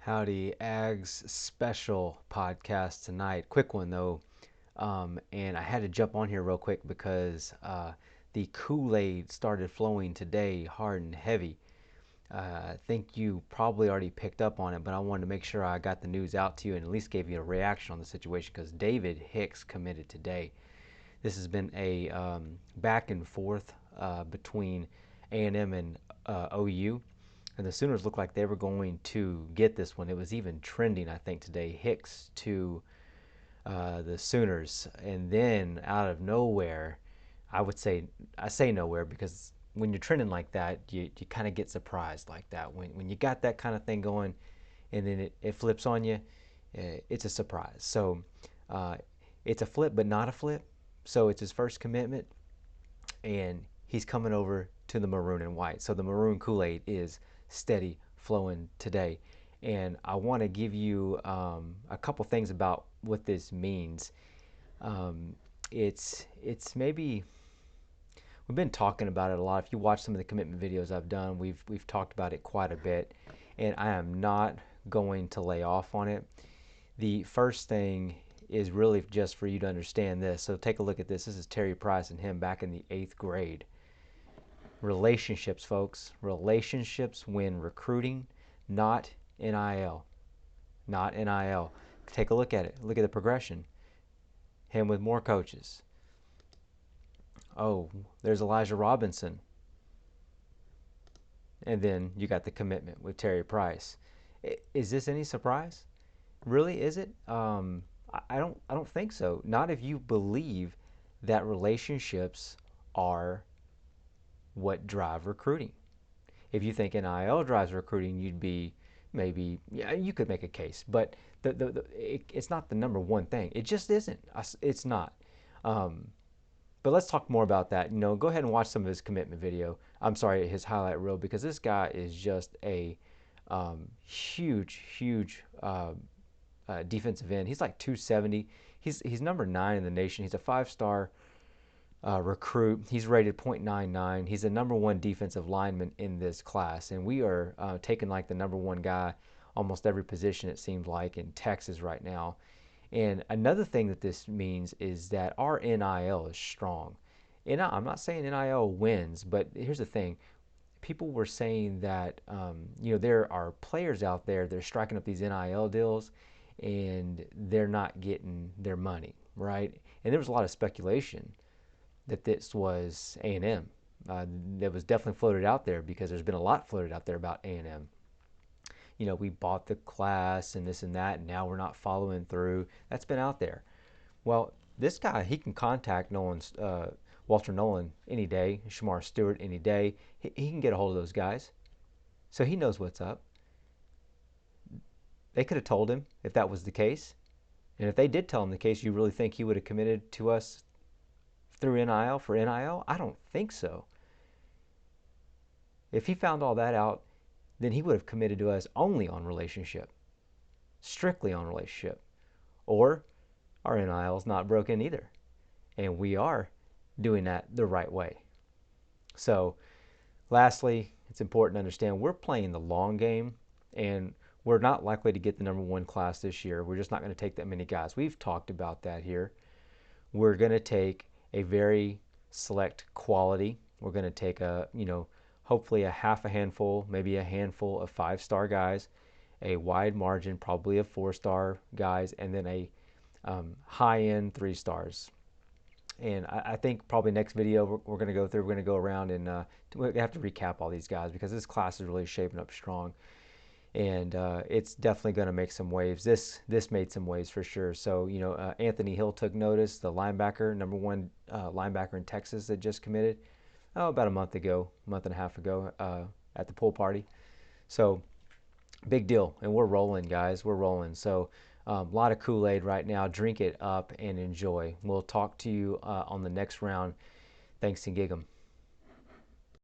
Howdy, Ags special podcast tonight. Quick one though, and I had to jump on here real quick because the Kool-Aid started flowing today, hard and heavy. I think you probably already picked up on it, but I wanted to make sure I got the news out to you and at least gave you a reaction on the situation because David Hicks committed today. This has been a back and forth between A&M and OU, and the Sooners looked like they were going to get this one. It was even trending, I think, today. Hicks to the Sooners, and then out of nowhere, I say nowhere because when you're trending like that, you kind of get surprised like that. When you got that kind of thing going, and then it flips on you, it's a surprise. So uh, it's a flip, but not a flip. So it's his first commitment, and he's coming over to the maroon and white. So the Maroon Koolaid is steady flowing today. And I want to give you a couple things about what this means. Um, it's maybe we've been talking about it a lot. If you watch some of the commitment videos I've done, we've talked about it quite a bit, and I am not going to lay off on it. The first thing is really just for you to understand this. So take a look at this. This is Terry Price and him back in the 8th grade. Relationships, folks. Relationships when recruiting, not NIL. Not NIL. Take a look at it. Look at the progression. Him with more coaches. Oh, there's Elijah Robinson. And then you got the commitment with Terry Price. Is this any surprise? Really, is it? I don't think so. Not if you believe that relationships are what drive recruiting. If you think NIL drives recruiting, you'd be maybe, yeah, you could make a case, but it's not the number one thing. It just isn't. It's not. Um, but let's talk more about that. Go ahead and watch some of his commitment video. I'm sorry, his highlight reel, because this guy is just a huge defensive end. He's like 270. He's number 9 in the nation. He's a 5-star recruit. He's rated .99. He's the number 1 defensive lineman in this class, and we are taking like the number 1 guy almost every position, it seems like, in Texas right now. And another thing that this means is that our NIL is strong. And I'm not saying NIL wins, but here's the thing. People were saying that there are players out there that are striking up these NIL deals and they're not getting their money, right? And there was a lot of speculation that this was A&M. That was definitely floated out there because there's been a lot floated out there about A&M. We bought the class and this and that, and now we're not following through. That's been out there. Well, this guy, he can contact Walter Nolan any day, Shamar Stewart any day. He can get a hold of those guys. So he knows what's up. They could have told him if that was the case. And if they did tell him the case, you really think he would have committed to us through NIL for NIL? I don't think so. If he found all that out, then he would have committed to us only on relationship, strictly on relationship. Or our NIL is not broken either. And we are doing that the right way. So, lastly, it's important to understand we're playing the long game, and we're not likely to get the number 1 class this year. We're just not going to take that many guys. We've talked about that here. We're going to take a very select quality. We're going to take hopefully a half a handful, maybe a handful of 5-star guys, a wide margin, probably of 4-star guys, and then a high-end 3 stars. And I think probably next video we're going to go through, we're going to go around and we have to recap all these guys because this class is really shaping up strong. And it's definitely going to make some waves. This made some waves for sure. So, Anthony Hill took notice, the linebacker, number 1 linebacker in Texas that just committed, about a month and a half ago at the pool party. So, big deal. And we're rolling, guys. We're rolling. So, a lot of Kool-Aid right now. Drink it up and enjoy. We'll talk to you on the next round. Thanks and gig 'em.